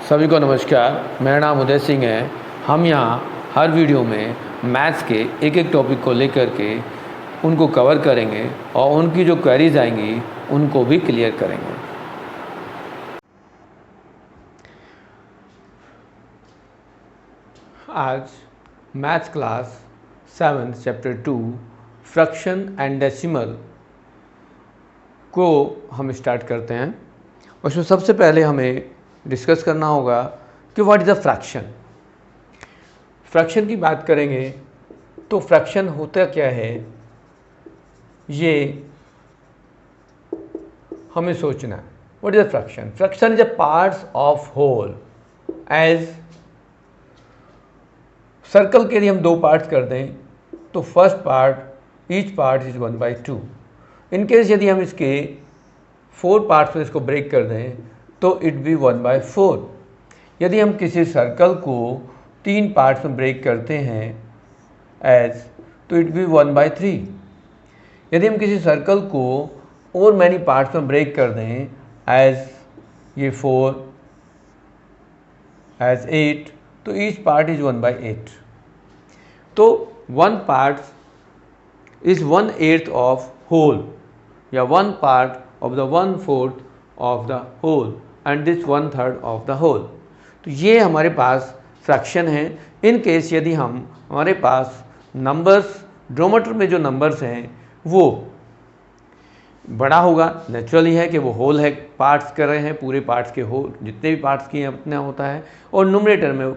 सभी को नमस्कार। मेरा नाम उदय सिंह है। हम यहाँ हर वीडियो में मैथ्स के एक एक टॉपिक को लेकर के उनको कवर करेंगे और उनकी जो क्वेरीज आएंगी उनको भी क्लियर करेंगे। आज maths class 7 chapter 2 fraction and decimal को हम स्टार्ट करते हैं। उसमें सबसे पहले हमें डिस्कस करना होगा कि what is a fraction. Fraction की बात करेंगे तो फ्रैक्शन होता क्या है, ये हमें सोचना है। What is a fraction? Fraction is a parts of whole. As circle के लिए हम दो पार्ट्स कर दें तो first part each part is 1/2। In case यदि हम इसके 4 पार्ट्स में इसको ब्रेक कर दें तो इट बी 1/4। यदि हम किसी सर्कल को 3 पार्ट्स में ब्रेक करते हैं एज तो इट बी 1/3। यदि हम किसी सर्कल को और मैनी पार्ट्स में ब्रेक कर दें एज ये 4 एज 8 तो ईच पार्ट इज 1/8। तो 1 पार्ट इज 1/8 ऑफ होल या 1 part of the 1/4 of the whole and this 1/3 of the whole। तो ये हमारे पास फ्रैक्शन है। इन केस यदि हमारे पास नंबर्स ड्रोमेटर में जो नंबर्स हैं वो बड़ा होगा, नेचुरली है कि वो होल है, पार्ट्स कर रहे हैं, पूरे पार्ट्स के होल जितने भी पार्ट्स किए उतना होता है, और न्यूमरेटर में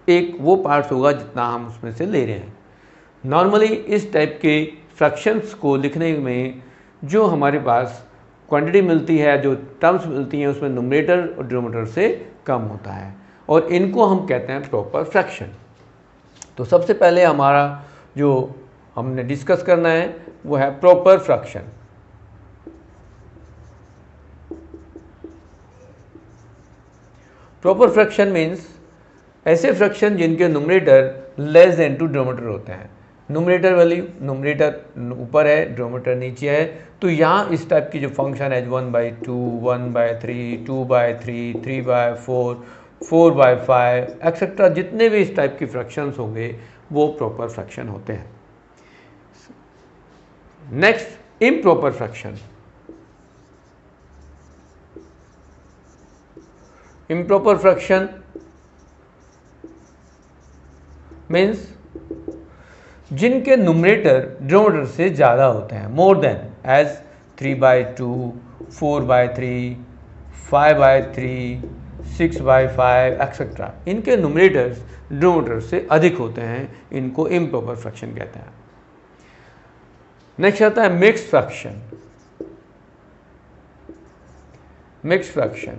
एक वो पार्ट्स होगा जितना हम उसमें से ले रहे हैं। नॉर्मली इस टाइप के फ्रैक्शंस को लिखने में जो हमारे पास क्वांटिटी मिलती है, जो टर्म्स मिलती हैं, उसमें न्यूमरेटर और डिनोमिनेटर से कम होता है और इनको हम कहते हैं प्रॉपर फ्रैक्शन। तो सबसे पहले हमारा जो हमने डिस्कस करना है वो है proper fraction. Proper fraction means ऐसे फ्रैक्शन जिनके numerator less than to denominator होते हैं। न्यूमरेटर वाली न्यूमरेटर ऊपर है, डिनोमिनेटर नीचे है, तो यहाँ इस टाइप की जो फंक्शन है 1/2, 1/3, 2/3, 3/4, 4/5 एक्सेट्रा, जितने भी इस टाइप की फ्रैक्शंस होंगे वो प्रॉपर फ्रैक्शन होते हैं। Next, improper fraction. Improper fraction means जिनके न्यूमरेटर डिनोमिनेटर से ज़्यादा होते हैं, मोर देन, एज 3/2, 4/3, 5/3, 6/5 एक्सेट्रा। इनके न्यूमरेटर्स डिनोमिनेटर से अधिक होते हैं, इनको इम्प्रॉपर फ्रैक्शन कहते हैं। नेक्स्ट आता है mixed fraction. Mixed fraction,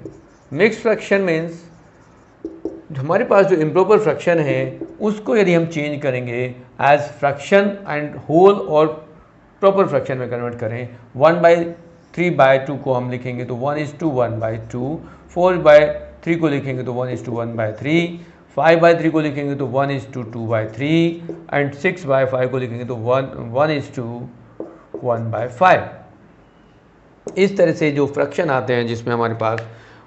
mixed fraction means हमारे पास जो इम्प्रॉपर फ्रैक्शन है उसको यदि हम चेंज करेंगे एज फ्रैक्शन एंड होल और प्रॉपर फ्रैक्शन में कन्वर्ट करें, 1/3/2 को हम लिखेंगे तो 1:1/2, 4/3 को लिखेंगे तो 1:1/3, 5/3 को लिखेंगे तो 1:2/3 एंड 6/5 को लिखेंगे तो 1:1/5। इस तरह से जो फ्रैक्शन आते हैं जिसमें हमारे पास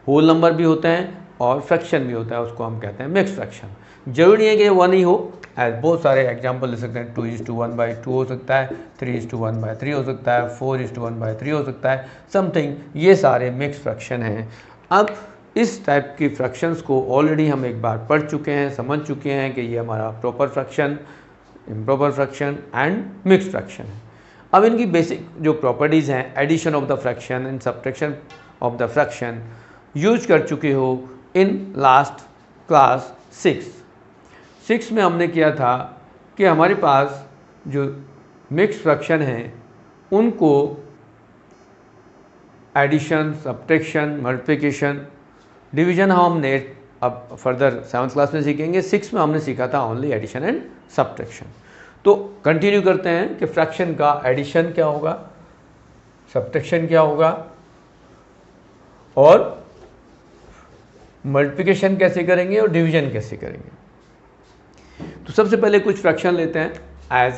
होल नंबर भी होते हैं और फ्रैक्शन भी होता है, उसको हम कहते हैं मिक्स फ्रैक्शन। जरूरी है कि 1 ही हो, बहुत सारे एग्जांपल ले सकते हैं। 2:1/2 हो सकता है, 3:1/3 हो सकता है, 4:1/3 हो सकता है, समथिंग। ये सारे मिक्स फ्रैक्शन हैं। अब इस टाइप की फ्रैक्शंस को ऑलरेडी हम एक बार पढ़ चुके हैं, समझ चुके हैं कि ये हमारा proper fraction, improper fraction and mix fraction है। अब इनकी बेसिक जो प्रॉपर्टीज़ हैं, addition of the fraction and subtraction of the fraction, use कर चुके हो इन लास्ट क्लास 6 में। हमने किया था कि हमारे पास जो मिक्स फ्रैक्शन हैं उनको एडिशन, सब्ट्रैक्शन, मल्टीप्लिकेशन, डिवीजन हमने अब फर्दर 7th क्लास में सीखेंगे। 6 में हमने सीखा था ओनली एडिशन एंड सब्ट्रैक्शन। तो कंटिन्यू करते हैं कि फ्रैक्शन का एडिशन क्या होगा, सब्ट्रैक्शन क्या होगा और मल्टीप्लिकेशन कैसे करेंगे और डिवीजन कैसे करेंगे। तो सबसे पहले कुछ फ्रैक्शन लेते हैं as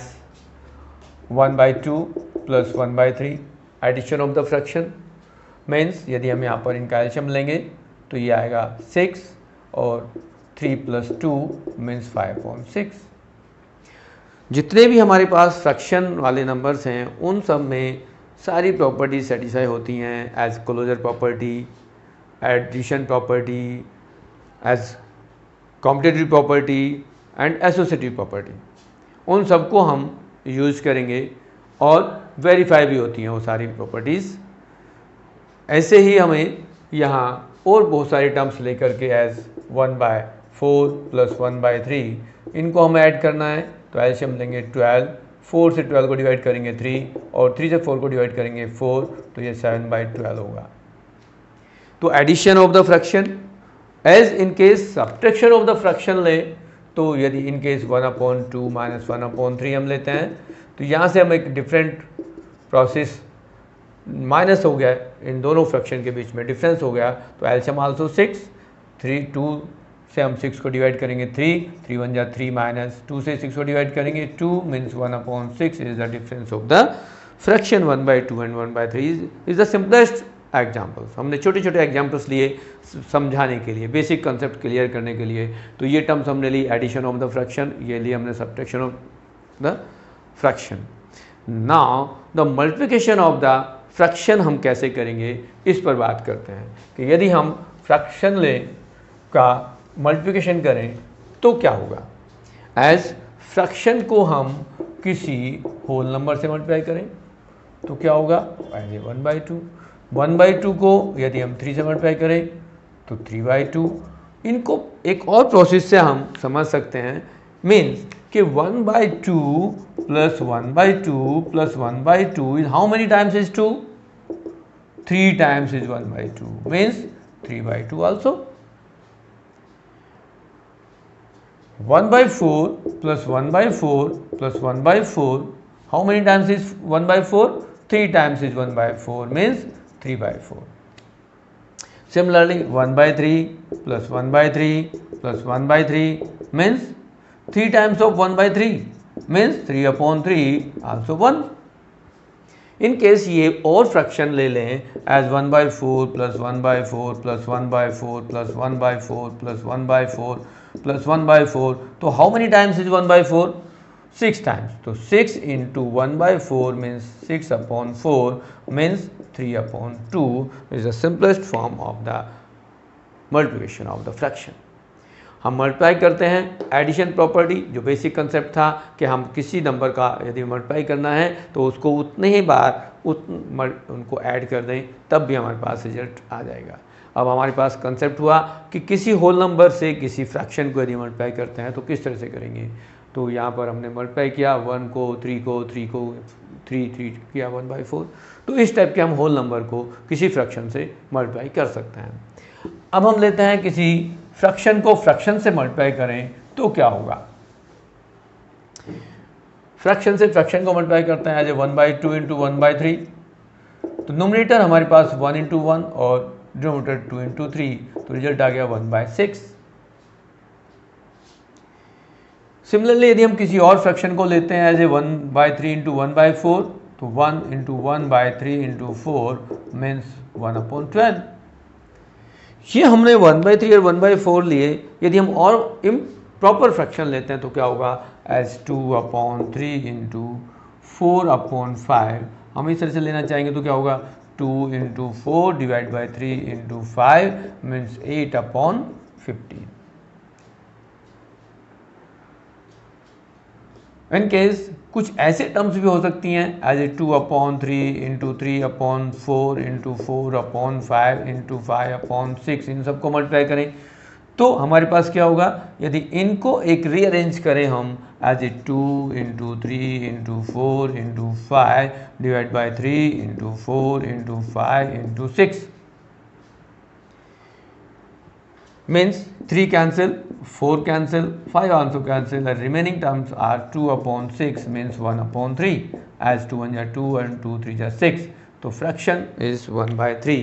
1/2 + 1/3 addition of the fraction means यदि हम यहाँ पर इनका एल्शियम लेंगे तो ये आएगा 6 और 3 + 2 मीन्स 5/6। जितने भी हमारे पास फ्रैक्शन वाले नंबर्स हैं उन सब में सारी प्रॉपर्टी सेटिस्फाई होती हैं, as closure property, addition property, as competitive property and associative property. उन सबको हम यूज़ करेंगे और वेरीफाई भी होती हैं वो सारी प्रॉपर्टीज़। ऐसे ही हमें यहाँ और बहुत सारे टर्म्स लेकर के एज 1/4 + 1/3 इनको हमें ऐड करना है। तो एलसीएम लेंगे 12, 4 से 12 को डिवाइड करेंगे 3 और 3 से 4 को डिवाइड करेंगे 4, तो ये 7/12 होगा। तो addition of the fraction, as in case subtraction of the fraction ले, तो यदि इन केस 1/2 - 1/3 हम लेते हैं तो यहाँ से हम एक डिफरेंट प्रोसेस माइनस हो गया, इन दोनों फ्रैक्शन के बीच में डिफरेंस हो गया, तो एलसीएम आल्सो 6, 3 2 से हम 6 को डिवाइड करेंगे 3, 3 1 जा 3 माइनस 2 से 6 को डिवाइड करेंगे 2 means 1/6 is the difference of the fraction 1/2 and 1/3 is the simplest examples. हमने छोटे छोटे एग्जाम्पल्स लिए समझाने के लिए, बेसिक कंसेप्ट क्लियर करने के लिए। तो ये टर्म्स हमने ली एडिशन ऑफ द फ्रैक्शन, ये लिए हमने subtraction of the fraction. Now the multiplication of the fraction हम कैसे करेंगे इस पर बात करते हैं कि यदि हम फ्रैक्शन ले का मल्टीप्लिकेशन करें तो क्या होगा। एज फ्रैक्शन को हम किसी होल नंबर से मल्टीप्लाई करें तो क्या होगा, एज 1/2। 1/2 को यदि हम 3 से मल्टीप्लाई करें तो 3/2। इनको एक और प्रोसेस से हम समझ सकते हैं, मीन्स कि 1/2 + 1/2 + 1/2 is how many times is 2, 3 times is 1/2 means 3/2 also। 1/4 + 1/4 + 1/4 how many times is 1/4, 3 times is 1/4 means 3/4। Similarly 1/3 + 1/3 + 1/3 means 3 times of 1/3 means 3/3 also 1। In case ये और फ्रैक्शन ले लें एज 1/4 + 1/4 + 1/4 + 1/4 + 1/4 + 1/4, तो how many times is 1/4, 6 times. तो 6 × 1/4 means 6/4 means 3/2 is the simplest form of the multiplication of the fraction. हम multiply करते हैं addition property, जो बेसिक कंसेप्ट था कि हम किसी नंबर का यदि मल्टीप्लाई करना है तो उसको उतने ही बार उनको ऐड कर दें तब भी हमारे पास रिजल्ट आ जाएगा। अब हमारे पास कंसेप्ट हुआ कि किसी होल नंबर से किसी फ्रैक्शन को यदि मल्टीप्लाई करते हैं तो किस तरह से करेंगे। तो यहाँ पर हमने मल्टीप्लाई किया 1 को 3 को 3 को 3 किया 1/4। तो इस टाइप के हम होल नंबर को किसी फ्रैक्शन से मल्टीप्लाई कर सकते हैं। अब हम लेते हैं किसी फ्रैक्शन को फ्रैक्शन से मल्टीप्लाई करें तो क्या होगा। फ्रैक्शन से फ्रैक्शन को मल्टीप्लाई करते हैं एज 1/2 × 1/3, तो न्यूमरेटर हमारे पास 1 × 1 और डिनोमिनेटर 2 × 3, तो रिजल्ट आ गया 1/6। सिमिलरली यदि हम किसी और फ्रैक्शन को लेते हैं एज 1/3 × 1/4, तो 1 × 1/3 × 4 मीन्स 1/12। ये हमने 1/3 और 1/4 लिए। यदि हम और इम्प्रॉपर फ्रैक्शन लेते हैं तो क्या होगा, एज 2/3 × 4/5। हम इस तरह से लेना चाहेंगे तो क्या होगा, 2 × 4 / 3 × 5 मीन्स 8/15। इन केस कुछ ऐसे टर्म्स भी हो सकती हैं एज 2/3 × 3/4 × 4/5 × 5/6, इन सबको मल्टीप्लाई करें तो हमारे पास क्या होगा, यदि इनको एक रीअरेंज करें हम as 2 × 3 × 4 × 5 / 3 × 4 × 5 × 6 means 3 cancel, 4 cancel, 5 also cancel, the remaining terms are 2/6 means 1/3, as 2 1 2 and 2 3 6, तो fraction is 1/3।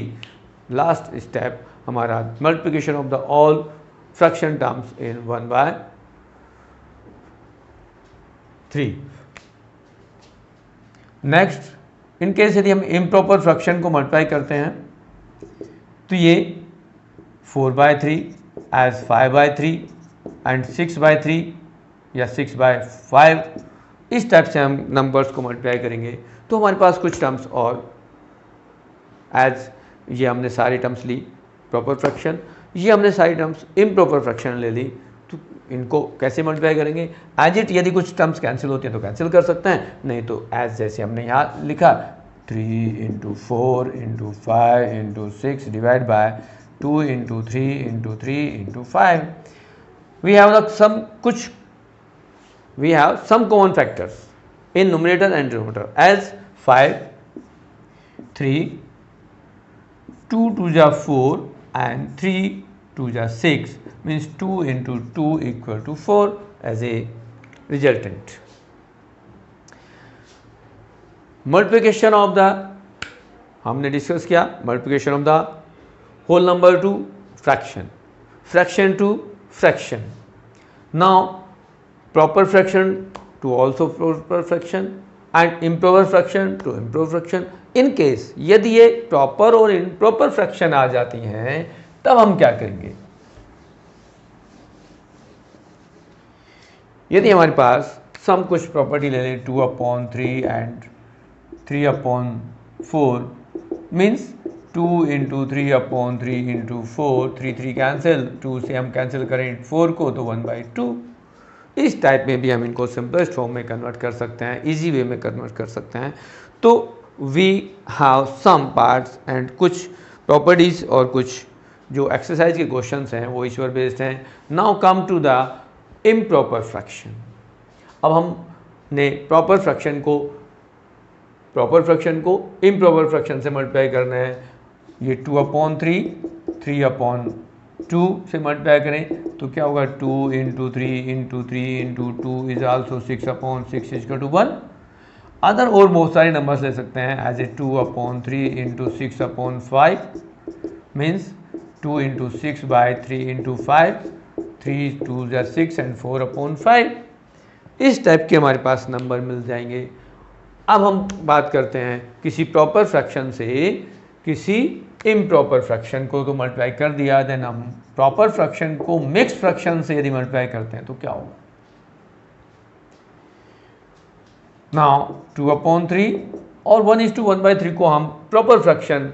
Last step हमारा multiplication of the all fraction terms in 1/3। Next, in case यदि हम इम्प्रॉपर फ्रैक्शन को मल्टीप्लाई करते हैं तो ये 4/3 as 5/3 and 6/3 या 6/5, इस टाइप से हम नंबर्स को मल्टीप्लाई करेंगे तो हमारे पास कुछ टर्म्स और एज ये हमने सारी टर्म्स ली प्रॉपर फ्रैक्शन, ये हमने सारी टर्म्स इम्प्रॉपर फ्रैक्शन ले ली, तो इनको कैसे मल्टीप्लाई करेंगे एज इट। यदि कुछ टर्म्स कैंसिल होती हैं तो कैंसिल कर सकते हैं, नहीं तो एज जैसे हमने यहाँ लिखा 3 × 4 × 5 × 6 divide by 2 × 3 × 3 × 5। we have some common factors in numerator and denominator as 5, 3, 2 2 जा 4 and 3 2 जा 6 means 2 × 2 equal to 4 as a resultant. Multiplication of the, हमने डिस्कस किया multiplication of the whole number to fraction, fraction to fraction, now proper fraction to also proper fraction and improper fraction to improper fraction. in case यदि ये proper और improper fraction आ जाती हैं तब हम क्या करेंगे। यदि हमारे पास सम कुछ प्रॉपर्टी ले लें 2/3 and 3/4 मीन्स 2 × 3/3 × 4, 3 कैंसिल, 2 से हम कैंसिल करें 4 को तो 1/2। इस टाइप में भी हम इनको सिंपलेस्ट फॉर्म में कन्वर्ट कर सकते हैं, इजी वे में कन्वर्ट कर सकते हैं। तो we have some parts and कुछ प्रॉपर्टीज़ और कुछ जो एक्सरसाइज के क्वेश्चंस हैं वो इस पर बेस्ड हैं। Now come to the improper fraction. अब हमने प्रॉपर फ्रैक्शन को इम्प्रॉपर फ्रैक्शन से मल्टीप्लाई करना है। ये 2/3 3/2 से मल्टीप्लाई करें तो क्या होगा 2 × 3 × 3 × 2 is also 6/6 equal to 1। Other और बहुत सारे नंबर्स ले सकते हैं एज ए 2/3 × 6/5 मीन्स 2 × 6/3 × 5, 3 2 जा 6 and 4/5। इस टाइप के हमारे पास नंबर मिल जाएंगे। अब हम बात करते हैं किसी प्रॉपर फ्रैक्शन से किसी इम्प्रॉपर फ्रैक्शन को तो मल्टीप्लाई कर दिया, देन हम प्रॉपर फ्रैक्शन को मिक्स फ्रैक्शन से यदि मल्टीप्लाई करते हैं तो क्या होगा। नाउ 2/3 और 1:1/3 को हम प्रॉपर फ्रैक्शन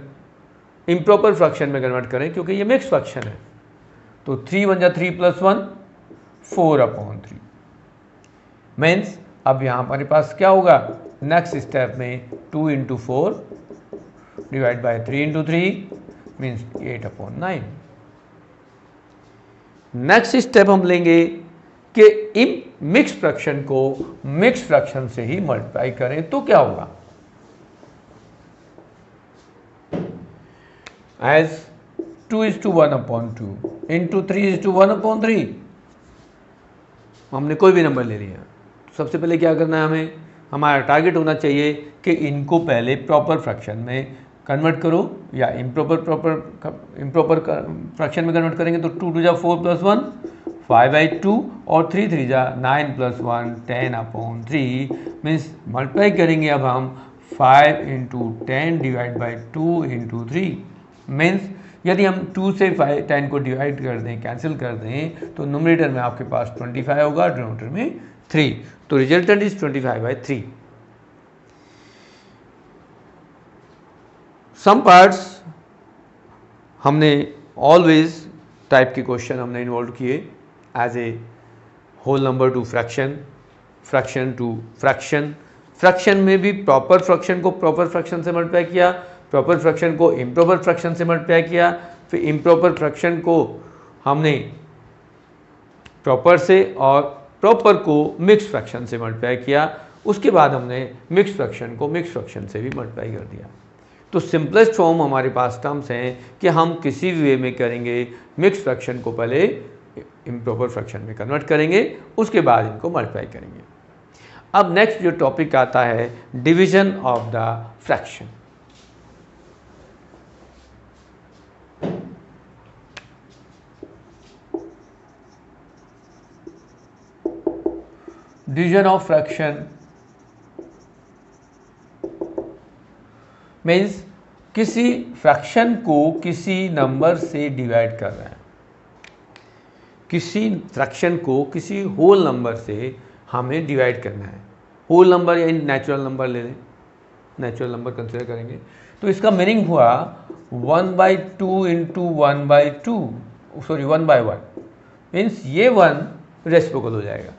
इम्प्रॉपर फ्रैक्शन में कन्वर्ट करें क्योंकि ये मिक्स फ्रैक्शन है, तो 3 1 जा 3 + 1 4/3 मीन्स अब यहाँ हमारे पास क्या होगा नेक्स्ट स्टेप में 2 × 4 divide by 3 × 3 means 8/9। Next step हम लेंगे कि इन मिक्स फ्रैक्शन को मिक्स फ्रैक्शन से ही मल्टीप्लाई करें तो क्या होगा। एज 2:1/2 × 3:1/3 हमने कोई भी नंबर ले लिया। सबसे पहले क्या करना है, हमें हमारा टारगेट होना चाहिए कि इनको पहले प्रॉपर फ्रैक्शन में कन्वर्ट करो या इम्प्रॉपर फ्रैक्शन में कन्वर्ट करेंगे तो 2 2 जा 4 + 1 5/2 और 3 3 जा 9 + 1 10/3 मीन्स मल्टीप्लाई करेंगे अब हम 5 × 10 डिवाइड बाई 2 × 3 मीन्स यदि हम 2 से 10 को डिवाइड कर दें कैंसिल कर दें तो न्यूमरेटर में आपके पास 25 होगा, डिनोमिनेटर में 3, तो रिजल्टेंट इज 25/3। सम पार्ट्स हमने ऑलवेज टाइप के क्वेश्चन हमने इन्वॉल्व किए as a whole number to fraction, fraction to fraction, fraction में भी प्रॉपर फ्रैक्शन को प्रॉपर फ्रैक्शन से मल्टीप्लाई किया, प्रॉपर फ्रैक्शन को इम्प्रॉपर फ्रैक्शन से मल्टीप्लाई किया, फिर इम्प्रॉपर फ्रैक्शन को हमने प्रॉपर से और प्रॉपर को मिक्स फ्रैक्शन से मल्टीप्लाई किया, उसके बाद हमने मिक्स फ्रैक्शन को मिक्स फ्रैक्शन से भी मल्टीप्लाई कर दिया। तो सिंपलेस्ट फॉर्म हमारे पास टर्म्स हैं कि हम किसी भी वे में करेंगे, मिक्स फ्रैक्शन को पहले इम्प्रॉपर फ्रैक्शन में कन्वर्ट करेंगे, उसके बाद इनको मल्टीप्लाई करेंगे। अब नेक्स्ट जो टॉपिक आता है division of the fraction. Division of fraction means किसी फ्रैक्शन को किसी नंबर से डिवाइड कर रहे हैं। किसी फ्रैक्शन को किसी होल नंबर से हमें डिवाइड करना है। होल नंबर या नेचुरल नंबर ले लें, नेचुरल नंबर कंसिडर करेंगे, तो इसका मीनिंग हुआ 1/2 इंटू 1/2, सॉरी 1/1, मीन्स ये 1 रेसिप्रोकल हो जाएगा।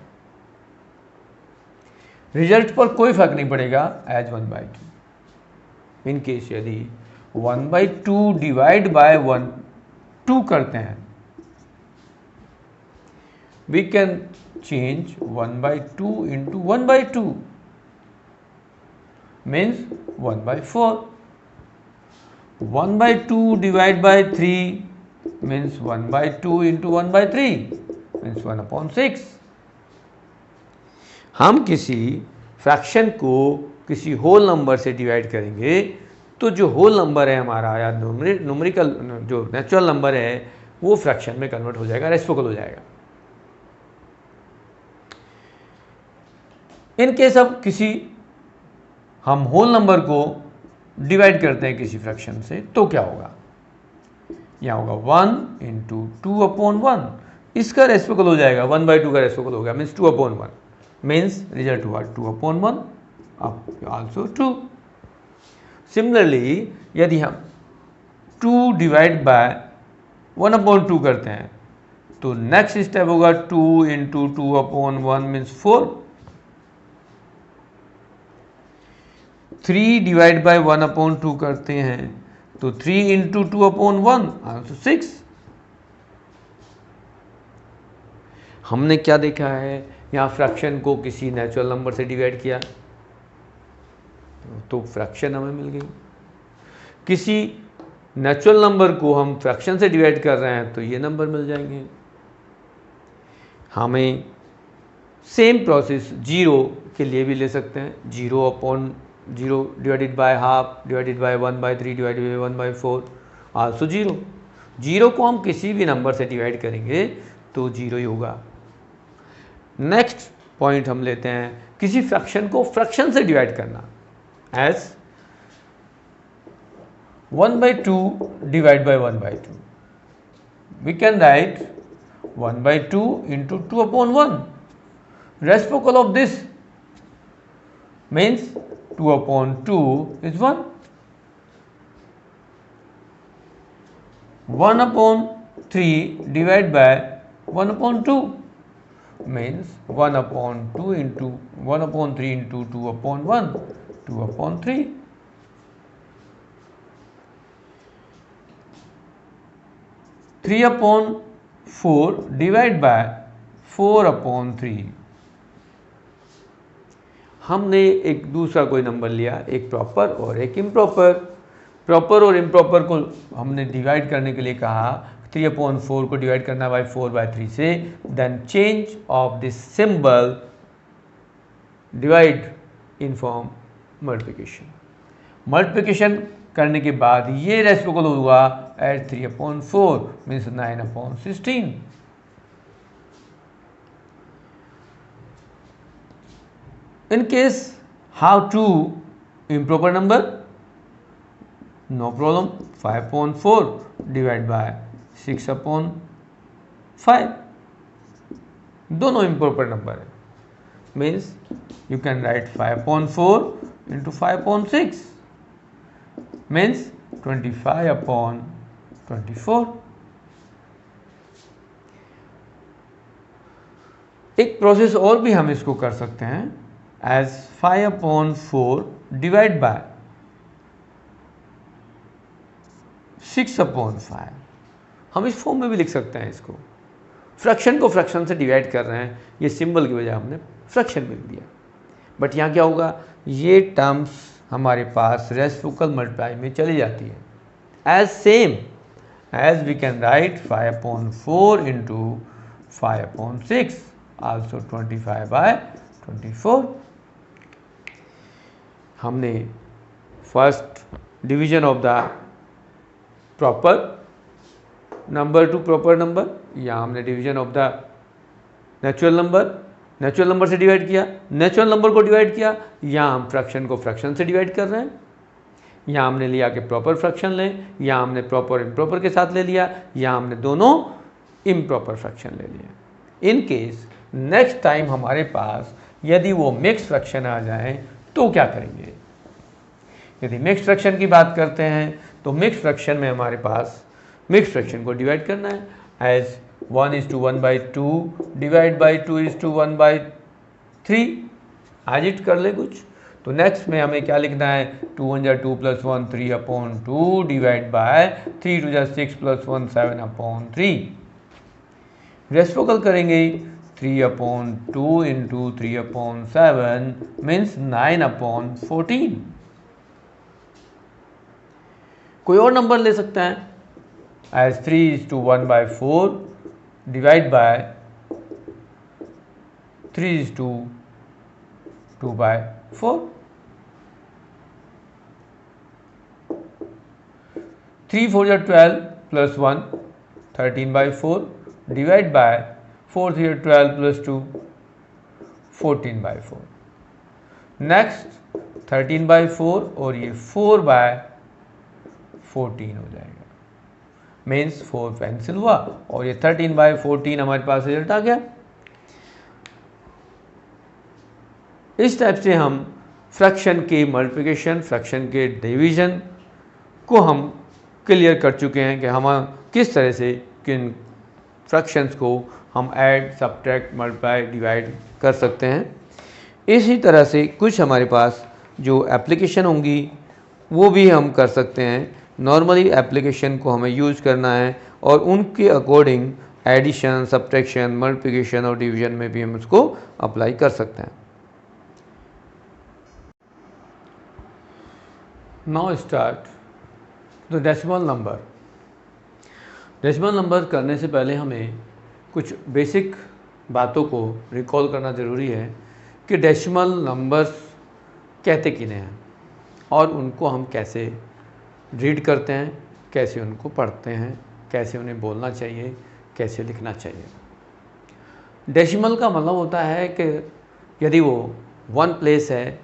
रिजल्ट पर कोई फर्क नहीं पड़ेगा एज 1/2। इन केस यदि 1/2 डिवाइड बाय 1 2 करते हैं, we can change 1/2 into 1/2, means 1/4. 1/2 divided by 3 means 1/2 into 1/3 means 1/6. हम किसी फ्रैक्शन को किसी होल नंबर से डिवाइड करेंगे तो जो होल नंबर है हमारा या न्यूमेरिकल जो नेचुरल नंबर है वो फ्रैक्शन में कन्वर्ट हो जाएगा, रेसिप्रोकल हो जाएगा। इन केस अब किसी हम होल नंबर को डिवाइड करते हैं किसी फ्रैक्शन से तो क्या होगा, यहाँ होगा 1 इंटू 2/1, इसका रेसिप्रोकल हो जाएगा, 1/2 का रेसिप्रोकल हो गया मीन्स 2/1, मीन्स रिजल्ट हुआ 2/1, अब आल्सो 2। सिमिलरली यदि हम 2 डिवाइड बाय 1/2 करते हैं तो नेक्स्ट स्टेप होगा 2 इंटू 2/1 मीन्स 4। 3 डिवाइड बाय 1/2 करते हैं तो 3 इंटू 2/1 आंसर 6। हमने क्या देखा है, यहाँ फ्रैक्शन को किसी नेचुरल नंबर से डिवाइड किया तो फ्रैक्शन हमें मिल गई। किसी नेचुरल नंबर को हम फ्रैक्शन से डिवाइड कर रहे हैं तो ये नंबर मिल जाएंगे। हमें सेम प्रोसेस 0 के लिए भी ले सकते हैं, 0/0 divided by half divided by 1/3 divided by 1/4 also 0। 0 को हम किसी भी नंबर से डिवाइड करेंगे तो 0 ही होगा। नेक्स्ट पॉइंट हम लेते हैं किसी फ्रैक्शन को फ्रैक्शन से डिवाइड करना, as 1/2 divide by 1/2, we can write 1/2 into 2/1, reciprocal of this means 2/2 is 1. 1/3 divided by 1/2 means 1/2 into 1/3 into 2/1, 2/3. 3/4 divided by 4/3. हमने एक दूसरा कोई नंबर लिया, एक प्रॉपर और एक इम्प्रॉपर। प्रॉपर और इम्प्रॉपर को हमने डिवाइड करने के लिए कहा 3/4 को डिवाइड करना बाय 4/3 से, then change of this symbol, divide in form multiplication. Multiplication करने के बाद ये रेसिप्रोकल होगा at 3/4 means 9/16। In case how to improper number, no problem, 5/4 divided by 6/5, दोनों improper number है, means you can write 5/4 into 5/6 means 25/24। एक process और भी हम इसको कर सकते हैं as 5/4 divided by 6/5। हम इस फॉर्म में भी लिख सकते हैं इसको, फ्रैक्शन को फ्रैक्शन से डिवाइड कर रहे हैं, ये सिंबल की वजह हमने फ्रैक्शन में लिख दिया, बट यहाँ क्या होगा, ये टर्म्स हमारे पास रेसिप्रोकल मल्टीप्लाई में चली जाती है। As same as we can write 5/4 into 5/6 also 25/24। हमने first division of the proper number to proper number, या हमने division of the natural number से डिवाइड किया, नेचुरल नंबर को डिवाइड किया, या हम फ्रैक्शन को फ्रैक्शन से डिवाइड कर रहे हैं, या हमने लिया कि प्रॉपर फ्रैक्शन लें, या हमने प्रॉपर इम्प्रॉपर के साथ ले लिया, या हमने दोनों इम्प्रॉपर फ्रैक्शन ले लिया। इन केस नेक्स्ट टाइम हमारे पास यदि वो मिक्स फ्रैक्शन आ जाए तो क्या करेंगे? यदि मिक्स फ्रैक्शन की बात करते हैं तो मिक्स फ्रैक्शन में हमारे पास मिक्स फ्रैक्शन को डिवाइड करना है एज 1:1/2 डिवाइड बाई 2:1/3। आज इट कर ले कुछ। तो नेक्स्ट में हमें क्या लिखना है? 2 1 2 + 1 3/2 डिवाइड बाय 3 2 6 + 1 7/3। रेसिप्रोकल करेंगे 3/2 × 3/7 मीन्स 9/14। कोई और नंबर ले सकते हैं as 3:1/4 divide by 3:2/4। 3 4 12 + 1 13/4 divide by 4 3 12 + 2 14/4। Next 13/4 और ये 4/14 हो जाएगा, मीन्स 4 कैंसिल हुआ और ये 13/14 हमारे पास रिजल्ट आ गया। इस टाइप से हम फ्रैक्शन के मल्टीप्लिकेशन, फ्रैक्शन के डिवीजन को हम क्लियर कर चुके हैं कि हम किस तरह से किन फ्रैक्शंस को हम ऐड, सब्ट्रैक्ट, मल्टीप्लाई, डिवाइड कर सकते हैं। इसी तरह से कुछ हमारे पास जो एप्लीकेशन होंगी वो भी हम कर सकते हैं। नॉर्मली एप्लीकेशन को हमें यूज़ करना है और उनके अकॉर्डिंग एडिशन, सब्ट्रैक्शन, मल्टीप्लिकेशन और डिवीजन में भी हम उसको अप्लाई कर सकते हैं। Now start the decimal number. Decimal number करने से पहले हमें कुछ बेसिक बातों को रिकॉल करना ज़रूरी है कि डेसिमल नंबर्स कहते किन्हें हैं और उनको हम कैसे रीड करते हैं, कैसे उनको पढ़ते हैं, कैसे उन्हें बोलना चाहिए, कैसे लिखना चाहिए। डेसिमल का मतलब होता है कि यदि वो 1 प्लेस है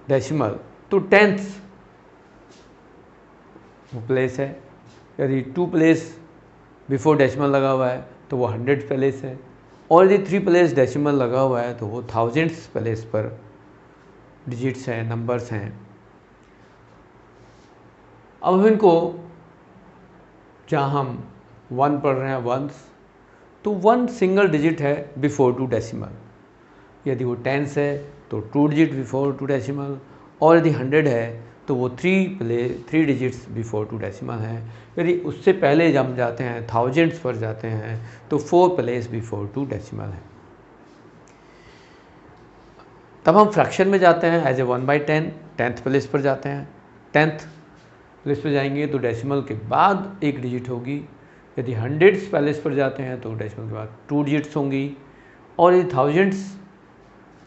डेसिमल तो 10th वो प्लेस है। यदि 2 प्लेस बिफोर डेसिमल लगा हुआ है तो वो 100th प्लेस है, और यदि 3 प्लेस डेसिमल लगा हुआ है तो वो 1000th प्लेस पर डिजिट्स हैं, नंबर्स हैं। अब हम इनको, जहाँ हम 1 पढ़ रहे हैं वंस, तो 1 सिंगल डिजिट है बिफोर 2 डेसिमल। यदि वो 10 है तो 2 डिजिट बिफोर 2 डेसिमल, और यदि 100 है तो वो 3 डिजिट्स बिफोर 2 डेसिमल है। यदि उससे पहले हम जाते हैं, 1000s पर जाते हैं, तो 4 प्लेस बिफोर 2 डेसिमल है। तब हम फ्रैक्शन में जाते हैं एज ए 1/10, 10th प्लेस पर जाते हैं। 10th प्लेस पर जाएंगे तो डेसिमल के बाद 1 डिजिट होगी। यदि 100th प्लेस पर जाते हैं तो डेसिमल के बाद 2 डिजिट्स होंगी, और यदि 1000s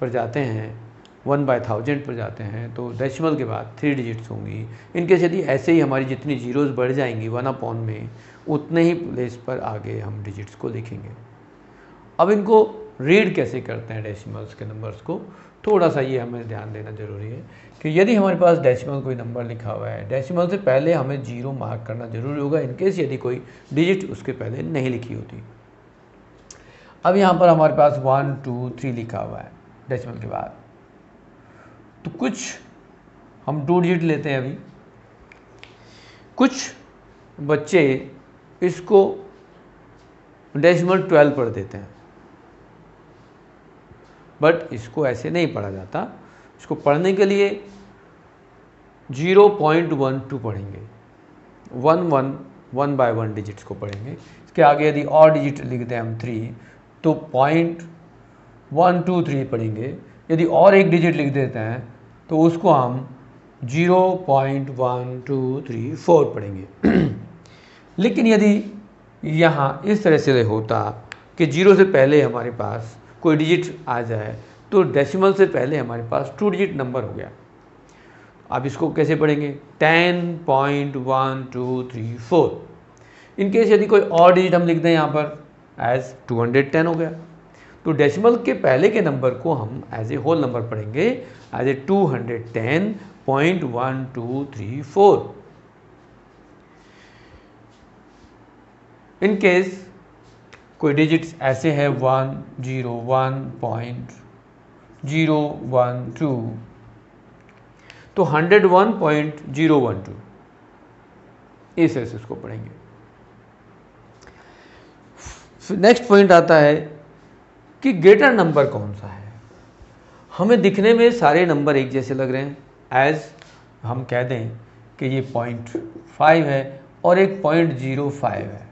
पर जाते हैं, 1/1000 पर जाते हैं, तो डेसिमल के बाद 3 डिजिट्स होंगी। इनकेस यदि ऐसे ही हमारी जितनी जीरोज़ बढ़ जाएंगी 1/, में उतने ही प्लेस पर आगे हम डिजिट्स को लिखेंगे। अब इनको रीड कैसे करते हैं डेसिमल्स के नंबर्स को, थोड़ा सा ये हमें ध्यान देना ज़रूरी है कि यदि हमारे पास डेसिमल कोई नंबर लिखा हुआ है, डेसिमल से पहले हमें 0 मार्क करना ज़रूरी होगा, इनकेस यदि कोई डिजिट उसके पहले नहीं लिखी होती। अब यहाँ पर हमारे पास 1 2 3 लिखा हुआ है डेसिमल के बाद, तो कुछ हम 2 डिजिट लेते हैं। अभी कुछ बच्चे इसको डेसिमल 12 पढ़ देते हैं, बट इसको ऐसे नहीं पढ़ा जाता। इसको पढ़ने के लिए 0.12 पढ़ेंगे, 1/1 डिजिट्स को पढ़ेंगे। इसके आगे यदि और डिजिट लिख दें हम 3, तो 0.123 पढ़ेंगे। यदि और एक डिजिट लिख देते हैं तो उसको हम 0.1234 पढ़ेंगे। लेकिन यदि यहाँ इस तरह से होता कि 0 से पहले हमारे पास कोई डिजिट आ जाए तो डेसिमल से पहले हमारे पास 2 डिजिट नंबर हो गया। अब इसको कैसे पढ़ेंगे? 10.1234। इनकेस यदि कोई और डिजिट हम लिख दें यहाँ पर एज 210 हो गया, तो डेसिमल के पहले के नंबर को हम एज ए होल नंबर पढ़ेंगे एज ए 210.1234। इन केस कोई डिजिट्स ऐसे है 101.012, तो 101.012 इस ऐसे इसको पढ़ेंगे। नेक्स्ट पॉइंट आता है कि ग्रेटर नंबर कौन सा है। हमें दिखने में सारे नंबर एक जैसे लग रहे हैं, एज हम कह दें कि ये 0.5 है और एक 0.05 है,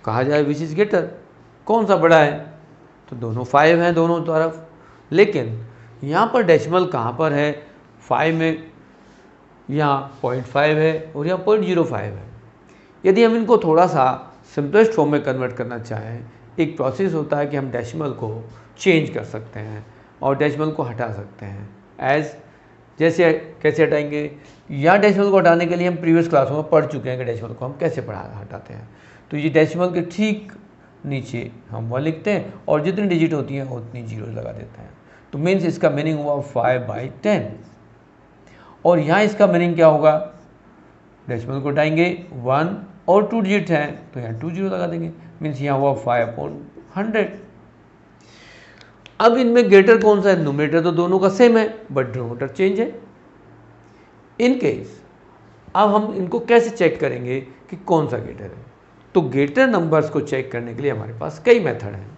कहा जाए विच इज ग्रेटर, कौन सा बड़ा है, तो दोनों 5 हैं दोनों तरफ, लेकिन यहाँ पर डेसिमल कहाँ पर है, 5 में यहाँ 0.5 है और यहाँ 0.05 है। यदि हम इनको थोड़ा सा सिंपलेस्ट फॉर्म में कन्वर्ट करना चाहें, एक प्रोसेस होता है कि हम डेसिमल को चेंज कर सकते हैं और डेसिमल को हटा सकते हैं। एज जैसे कैसे हटाएंगे, यहाँ डेसिमल को हटाने के लिए हम प्रीवियस क्लासों में पढ़ चुके हैं कि डेसिमल को हम कैसे हटाते हैं। तो ये डेसिमल के ठीक नीचे हम 1 लिखते हैं और जितनी डिजिट होती हैं उतनी जीरो लगा देते हैं। तो मीन्स इसका मीनिंग हुआ 5/10। और यहाँ इसका मीनिंग क्या होगा, डेसिमल को हटाएंगे 1 और 2 डिजिट हैं तो यहाँ 2 जीरो लगा देंगे, मीन्स यहाँ हुआ 5/100। अब इनमें ग्रेटर कौन सा है, न्यूमरेटर तो दोनों का सेम है बट डिनोमिनेटर चेंज है। इन केस अब हम इनको कैसे चेक करेंगे कि कौन सा ग्रेटर है, तो ग्रेटर नंबर्स को चेक करने के लिए हमारे पास कई मेथड हैं।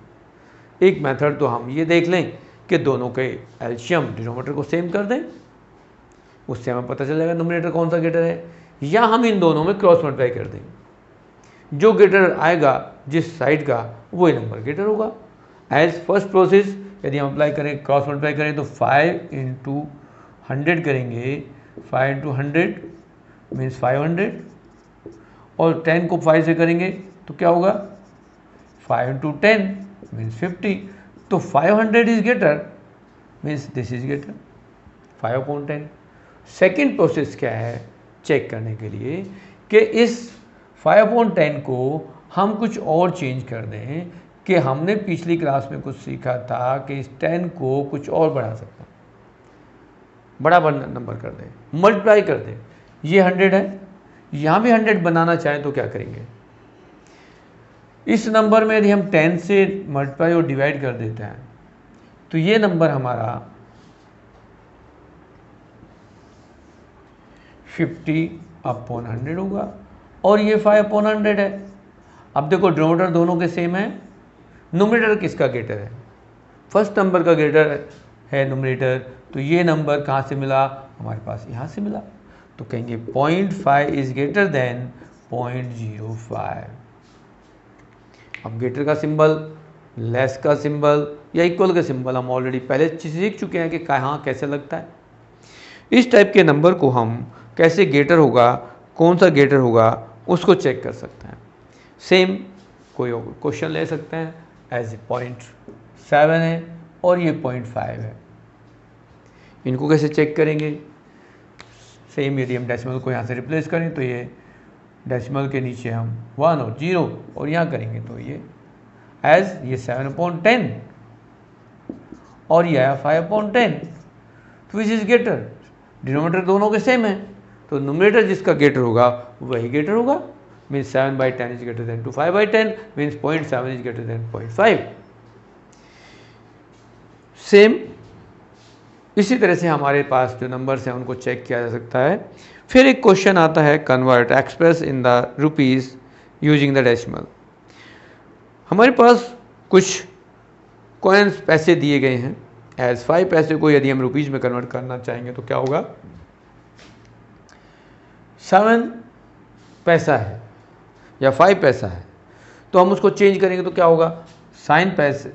एक मेथड तो हम ये देख लें कि दोनों के एलसीएम डिनोमिनेटर को सेम कर दें, उससे हमें पता चल जाएगा न्यूमरेटर कौन सा ग्रेटर है, या हम इन दोनों में क्रॉस मल्टीप्लाई कर दें, जो ग्रेटर आएगा जिस साइड का वही नंबर ग्रेटर होगा। एज फर्स्ट प्रोसेस यदि हम अप्लाई करें, क्रॉस मल्टीप्लाई करें तो 5 × 100 करेंगे, 5 × 100 मीन्स 500, और 10 को 5 से करेंगे तो क्या होगा, 5 × 10 मीन्स 50। तो 500 is greater, means this is greater 5/10। Second process क्या है चेक करने के लिए कि इस 5/10 को हम कुछ और चेंज कर दें, कि हमने पिछली क्लास में कुछ सीखा था कि इस 10 को कुछ और बढ़ा सकते हैं, बड़ा नंबर कर दें, मल्टीप्लाई कर दें। ये 100 है, यहाँ भी 100 बनाना चाहें तो क्या करेंगे, इस नंबर में यदि हम 10 से मल्टीप्लाई और डिवाइड कर देते हैं तो ये नंबर हमारा 50/100 होगा और ये 5/100 है। अब देखो डिनोमिनेटर दोनों के सेम है, न्यूमरेटर किसका ग्रेटर है, फर्स्ट नंबर का ग्रेटर है न्यूमरेटर, तो ये नंबर कहाँ से मिला, हमारे पास यहाँ से मिला, तो कहेंगे 0.5 इज ग्रेटर देन 0.05। अब ग्रेटर का सिंबल, लेस का सिंबल या इक्वल का सिंबल हम ऑलरेडी पहले सीख चुके हैं कि कहाँ कैसे लगता है। इस टाइप के नंबर को हम कैसे ग्रेटर होगा, कौन सा ग्रेटर होगा उसको चेक कर सकते हैं। सेम कोई क्वेश्चन ले सकते हैं, एज 0.7 है और ये 0.5 है, इनको कैसे चेक करेंगे, सेम यदि हम डेसिमल को यहाँ से रिप्लेस करें तो ये डेसिमल के नीचे हम 1 और 0 और यहाँ करेंगे तो ये एज ये 7/10 और ये आया 5/10, तो विच इज ग्रेटर, डिनोमिनेटर दोनों के सेम है, तो न्यूमरेटर जिसका ग्रेटर होगा वही ग्रेटर होगा, means 7/10 is greater than 5/10 means 0.7 is greater than 0.5। Same इसी तरह से हमारे पास जो नंबर्स हैं उनको चेक किया जा सकता है। फिर एक क्वेश्चन आता है, convert express in the rupees using the decimal. हमारे पास कुछ कॉइन्स पैसे दिए गए हैं, एज 5 पैसे को यदि हम रुपीज़ में कन्वर्ट करना चाहेंगे तो क्या होगा, 7 पैसा है या 5 पैसा है, तो हम उसको चेंज करेंगे तो क्या होगा, साइन पैसे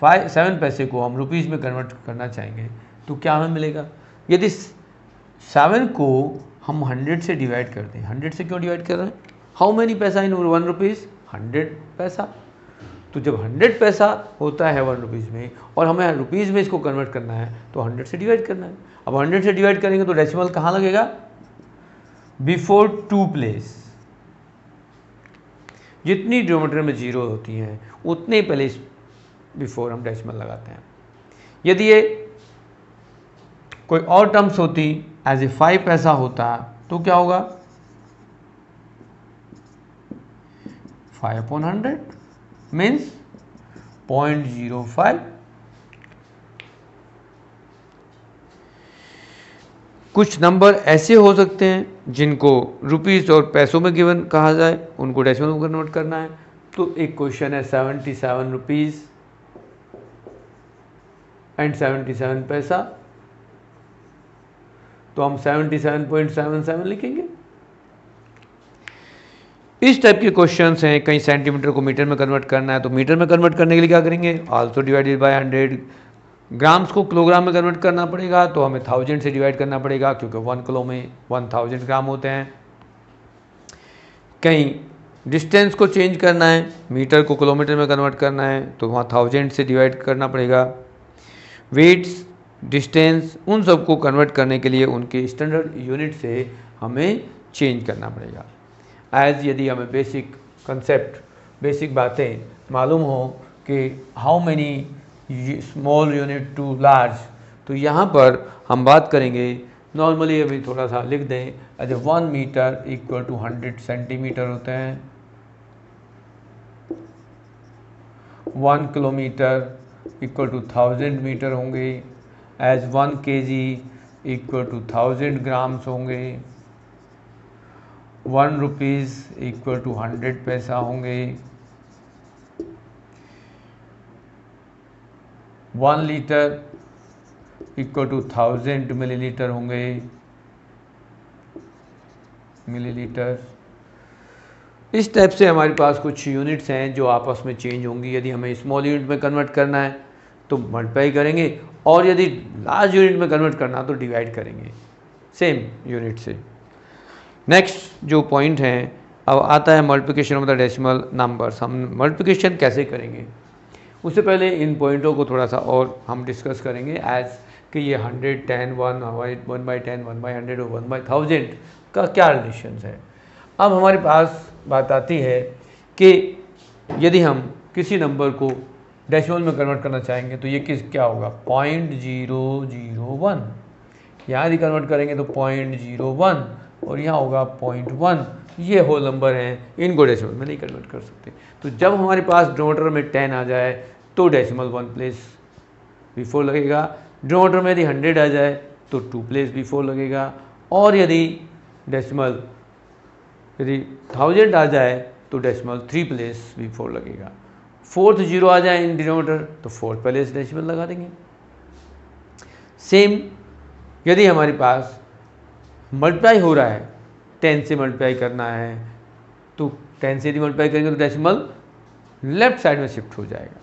7 पैसे को हम रुपीज़ में कन्वर्ट करना चाहेंगे तो क्या हमें मिलेगा, यदि 7 को हम 100 से डिवाइड कर दें, 100 से क्यों डिवाइड कर रहे हैं, हाउ मैनी पैसा इन 1 रुपीज़, 100 पैसा, तो जब 100 पैसा होता है 1 रुपीज़ में और हमें रुपीज़ में इसको कन्वर्ट करना है तो 100 से डिवाइड करना है। अब 100 से डिवाइड करेंगे तो डेसिमल कहाँ लगेगा, बिफोर 2 प्लेस, जितनी डिनोमिनेटर में 0 होती हैं उतने पहले बिफोर हम डेसिमल लगाते हैं। यदि ये कोई और टर्म्स होती, एज ए 5 पैसा होता तो क्या होगा, 5/100 मीन्स 0.05। कुछ नंबर ऐसे हो सकते हैं जिनको रुपीज़ और पैसों में गिवन कहा जाए, उनको डेसिमल में कन्वर्ट करना है। तो एक क्वेश्चन है 77 रुपीज़ एंड 77 पैसा, तो हम 77.77 लिखेंगे। इस टाइप के क्वेश्चंस हैं। कहीं सेंटीमीटर को मीटर में कन्वर्ट करना है तो मीटर में कन्वर्ट करने के लिए क्या करेंगे, आल्सो डिवाइडेड बाय 100। ग्राम्स को किलोग्राम में कन्वर्ट करना पड़ेगा तो हमें 1000 से डिवाइड करना पड़ेगा, क्योंकि 1 किलो में 1000 ग्राम होते हैं। कहीं डिस्टेंस को चेंज करना है, मीटर को किलोमीटर में कन्वर्ट करना है तो वहाँ 1000 से डिवाइड करना पड़ेगा। वेट्स, डिस्टेंस, उन सबको कन्वर्ट करने के लिए उनके स्टैंडर्ड यूनिट से हमें चेंज करना पड़ेगा। एज यदि हमें बेसिक कंसेप्ट, बेसिक बातें मालूम हो कि how many small unit to large, तो यहाँ पर हम बात करेंगे। नॉर्मली अभी थोड़ा सा लिख दें, as 1 metre equal to 100 centimetre होते हैं। 1 किलोमीटर इक्वल टू 1000 मीटर होंगे। As 1 kg equal to 1000 grams होंगे। 1 रुपीज़ इक्वल टू 100 पैसा होंगे। 1 लीटर इक्वल टू 1000 मिलीलीटर होंगे, मिलीलीटर। इस टाइप से हमारे पास कुछ यूनिट्स हैं जो आपस में चेंज होंगी। यदि हमें स्मॉल यूनिट में कन्वर्ट करना है तो मल्टीप्लाई करेंगे, और यदि लार्ज यूनिट में कन्वर्ट करना तो डिवाइड करेंगे सेम यूनिट से। नेक्स्ट जो पॉइंट है, अब आता है multiplication of the decimal numbers. हम मल्टीप्लिकेशन कैसे करेंगे, उससे पहले इन पॉइंटों को थोड़ा सा और हम डिस्कस करेंगे। एज कि ये 100, 10, 1/10, 1/100 और 1/1000 का क्या रिलेशन है। अब हमारे पास बात आती है कि यदि हम किसी नंबर को डेसिमल में कन्वर्ट करना चाहेंगे तो ये क्या होगा, 0.001। यहाँ यदि कन्वर्ट करेंगे तो 0.01 और यहाँ होगा 0.1। ये होल नंबर हैं, इनको डेसिमल में नहीं कन्वर्ट कर सकते। तो जब हमारे पास डिनोमिनेटर में 10 आ जाए तो डेसिमल 1 प्लेस बिफोर लगेगा। डिनोमिनेटर में यदि 100 आ जाए तो 2 प्लेस बिफोर लगेगा। और यदि डेसिमल यदि 1000 आ जाए तो डेसिमल 3 प्लेस बिफोर लगेगा। 4th 0 आ जाए इन डिनोमिनेटर तो 4th प्लेस डेसिमल लगा देंगे। सेम यदि हमारे पास मल्टीप्लाई हो रहा है, 10 से मल्टीप्लाई करना है तो 10 से यदि मल्टीप्लाई करेंगे तो डेसिमल लेफ्ट साइड में शिफ्ट हो जाएगा।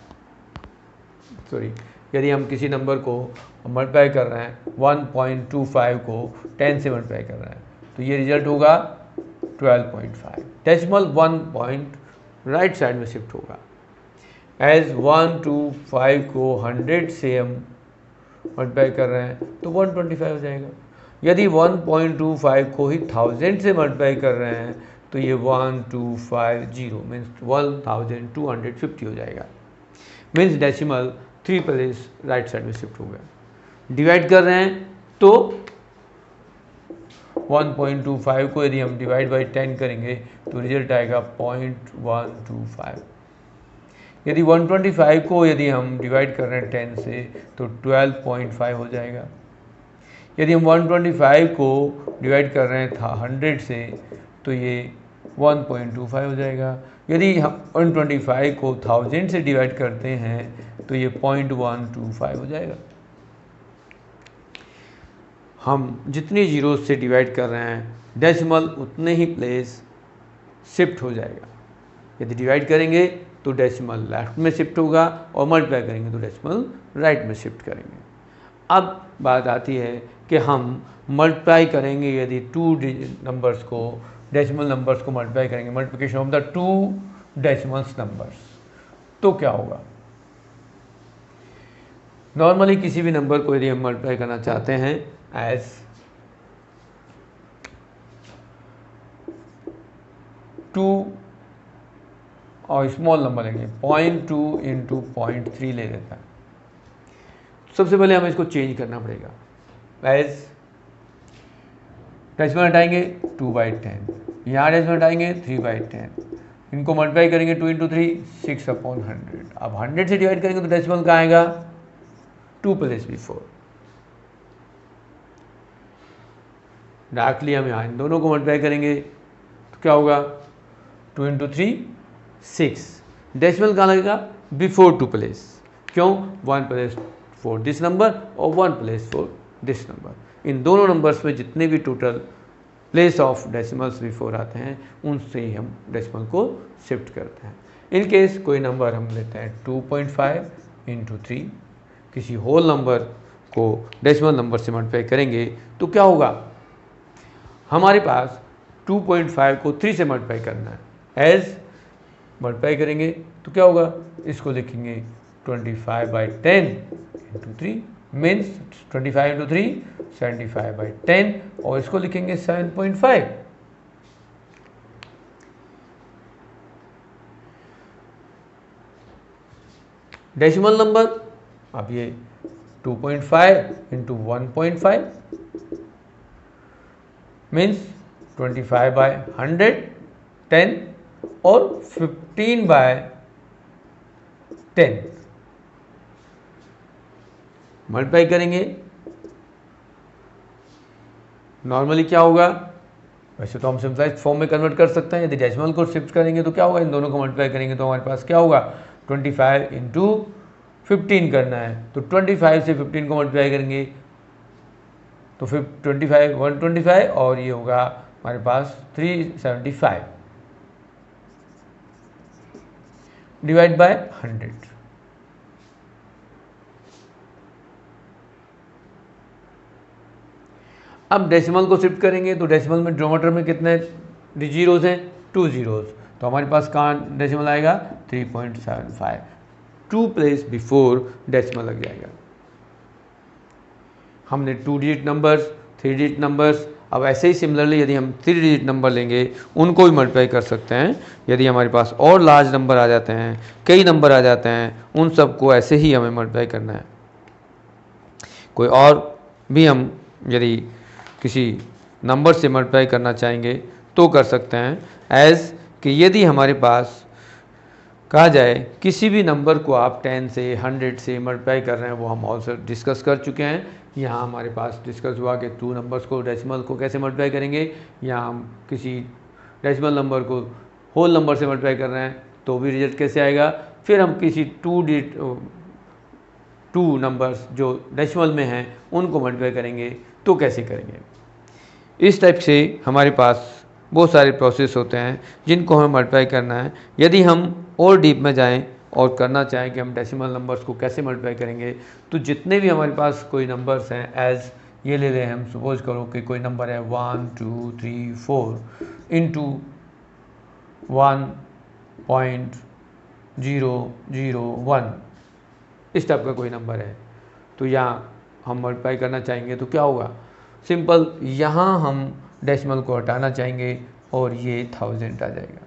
सॉरी, यदि हम किसी नंबर को मल्टीप्लाई कर रहे हैं, 1.25 को 10 से मल्टीप्लाई कर रहे हैं तो ये रिजल्ट होगा 12.5। डेसिमल 1 पॉइंट राइट साइड में शिफ्ट होगा। एज 125 को 100 से हम मल्टीप्लाई कर रहे हैं तो 125 हो जाएगा। यदि 1.25 को ही 1000 से मल्टीप्लाई कर रहे हैं तो ये 1250 मीन्स 1250 हो जाएगा। Means decimal 3 place right side में शिफ्ट हो गया। डिवाइड कर रहे हैं तो 1.25 को यदि हम डिवाइड बाई 10 करेंगे तो रिजल्ट आएगा 0.125। यदि 125 को यदि हम डिवाइड कर रहे हैं 10 से तो 12.5 हो जाएगा। यदि हम 125 को डिवाइड कर रहे हैं 100 से तो ये 1.25 हो जाएगा। यदि हम 125 को 1000 से डिवाइड करते हैं तो ये 0.125 हो जाएगा। हम जितनी जीरो से डिवाइड कर रहे हैं डेसिमल उतने ही प्लेस शिफ्ट हो जाएगा। यदि डिवाइड करेंगे तो डेसिमल लेफ्ट में शिफ्ट होगा और मल्टीप्लाई करेंगे तो डेसिमल राइट में शिफ्ट करेंगे। अब बात आती है कि हम मल्टीप्लाई करेंगे, यदि 2 नंबर्स को, डेसिमल नंबर्स को मल्टीप्लाई करेंगे, multiplication of the 2 decimals numbers, तो क्या होगा। नॉर्मली किसी भी नंबर को यदि हम मल्टीप्लाई करना चाहते हैं एज टू और स्मॉल नंबर लेंगे 0.2 इंटू 0.3 ले लेता है। सबसे पहले हमें इसको चेंज करना पड़ेगा। एज डेसिमल हटाएंगे 2/10, यहाँ डेसिमल हटाएंगे 3/10, इनको मल्टीप्लाई करेंगे 2 इंटू 3 6/100। अब 100 से डिवाइड करेंगे तो डेसिमल कहाँ आएगा 2 प्लेस बिफोर। डायरेक्टली हम यहाँ इन दोनों को मल्टीप्लाई करेंगे तो क्या होगा 2 इंटू 3 6। डेसिमल कहाँ लगेगा बिफोर 2 प्लेस। क्यों 1 प्लेस फॉर दिस नंबर और 1 प्लेस फॉर दिस नंबर। इन दोनों नंबर्स में जितने भी total place of decimals before आते हैं उनसे ही हम डेसिमल को शिफ्ट करते हैं। इन केस कोई नंबर हम लेते हैं 2.5 इंटू 3, किसी होल नंबर को डेसिमल नंबर से मल्टीप्लाई करेंगे तो क्या होगा, हमारे पास 2.5 को 3 से मल्टीप्लाई करना है। एज मल्टीप्लाई करेंगे तो क्या होगा, इसको लिखेंगे 25/10 इंटू 3 मीन्स 25 इंटू 3 75/10 और इसको लिखेंगे 7.5। डेसिमल नंबर अब ये 2.5 इंटू 1.5 मीन्स 25/100 10 और 15/10 मल्टीप्लाई करेंगे। नॉर्मली क्या होगा, वैसे तो हम सिंपलाइज्ड फॉर्म में कन्वर्ट कर सकते हैं। यदि डेसिमल को शिफ्ट करेंगे तो क्या होगा, इन दोनों को मल्टीप्लाई करेंगे तो हमारे पास क्या होगा 25 इंटू 15 करना है तो 25 से 15 को मल्टीप्लाई करेंगे तो फिर 25 125 और ये होगा हमारे पास 375 डिवाइड बाय 100। अब डेसिमल को शिफ्ट करेंगे तो डेसिमल में डिनोमिनेटर में कितने जीरोज हैं 2 जीरोज, तो हमारे पास कहाँ डेसिमल आएगा 3.75। 2 प्लेस बिफोर डेसिमल लग जाएगा। हमने 2 डिजिट नंबर्स 3 डिजिट नंबर्स, अब ऐसे ही सिमिलरली यदि हम 3 डिजिट नंबर लेंगे उनको भी मल्टीप्लाई कर सकते हैं। यदि हमारे पास और लार्ज नंबर आ जाते हैं, कई नंबर आ जाते हैं, उन सबको ऐसे ही हमें मल्टीप्लाई करना है। कोई और भी हम यदि किसी नंबर से मल्टीप्लाई करना चाहेंगे तो कर सकते हैं। एज कि यदि हमारे पास कहा जाए किसी भी नंबर को आप 10 से 100 से मल्टीप्लाई कर रहे हैं, वो हम ऑल्सो डिस्कस कर चुके हैं। यहाँ हमारे पास डिस्कस हुआ कि 2 नंबर्स को डेसिमल को कैसे मल्टीप्लाई करेंगे। यहाँ हम किसी डेसिमल नंबर को होल नंबर से मल्टीप्लाई कर रहे हैं तो भी रिजल्ट कैसे आएगा। फिर हम किसी 2 नंबर्स जो डेसिमल में हैं उनको मल्टीप्लाई करेंगे तो कैसे करेंगे। इस टाइप से हमारे पास बहुत सारे प्रोसेस होते हैं जिनको हमें मल्टीप्लाई करना है। यदि हम और डीप में जाएं और करना चाहें कि हम डेसिमल नंबर्स को कैसे मल्टीप्लाई करेंगे तो जितने भी हमारे पास कोई नंबर्स हैं, एज ये ले लें हम, सपोज करो कि कोई नंबर है 1 2 3 4 इंटू 1.001 इस टाइप का कोई नंबर है, तो यहाँ हम मल्टीप्लाई करना चाहेंगे तो क्या होगा, सिंपल यहाँ हम डेसिमल को हटाना चाहेंगे और ये 1000 आ जाएगा।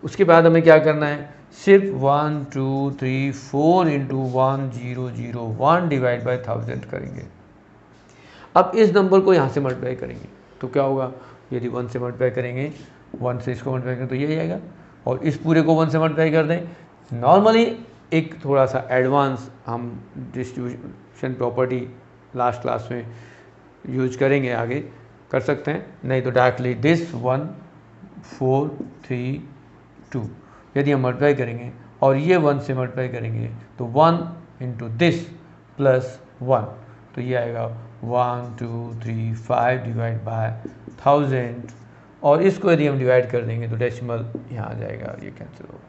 उसके बाद हमें क्या करना है, सिर्फ 1 2 3 4 इंटू 1001 डिवाइड बाय 1000 करेंगे। अब इस नंबर को यहाँ से मल्टीप्लाई करेंगे तो क्या होगा, यदि 1 से मल्टीप्लाई करेंगे, 1 से इसको मल्टीप्लाई करें तो ये आएगा और इस पूरे को 1 से मल्टीप्लाई कर दें। नॉर्मली एक थोड़ा सा एडवांस हम डिस्ट्रीब्यूशन प्रॉपर्टी लास्ट क्लास में यूज करेंगे, आगे कर सकते हैं, नहीं तो डायरेक्टली दिस 1 4 3 2 यदि हम मल्टीप्लाई करेंगे और ये 1 से मल्टीप्लाई करेंगे तो 1 इंटू दिस प्लस 1 तो ये आएगा 1 2 3 5 डिवाइड बाय 1000 और इसको यदि हम डिवाइड कर देंगे तो डेसिमल यहाँ आ जाएगा और ये कैंसिल होगा।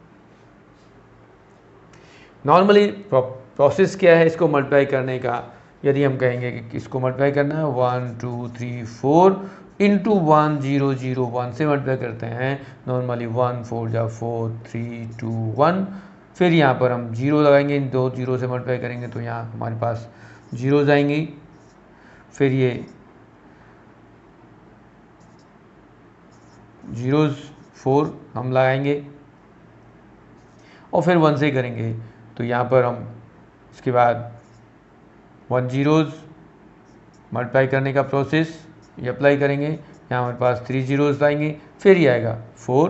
नॉर्मली प्रोसेस क्या है इसको मल्टीप्लाई करने का, यदि हम कहेंगे कि इसको मल्टीप्लाई करना है 1 2 3 4 इंटू 1001 से मल्टीप्लाई करते हैं। नॉर्मली 1 4 जा 4 3 2 1 फिर यहाँ पर हम 0 लगाएंगे, इन 2 0 से मल्टीप्लाई करेंगे तो यहाँ हमारे पास जीरोज आएंगी। फिर ये 4 हम लगाएंगे और फिर 1 से करेंगे तो यहाँ पर हम इसके बाद 1 जीरोज मल्टीप्लाई करने का प्रोसेस ये अप्लाई करेंगे। यहाँ हमारे पास 3 जीरोज आएंगे, फिर ये आएगा 4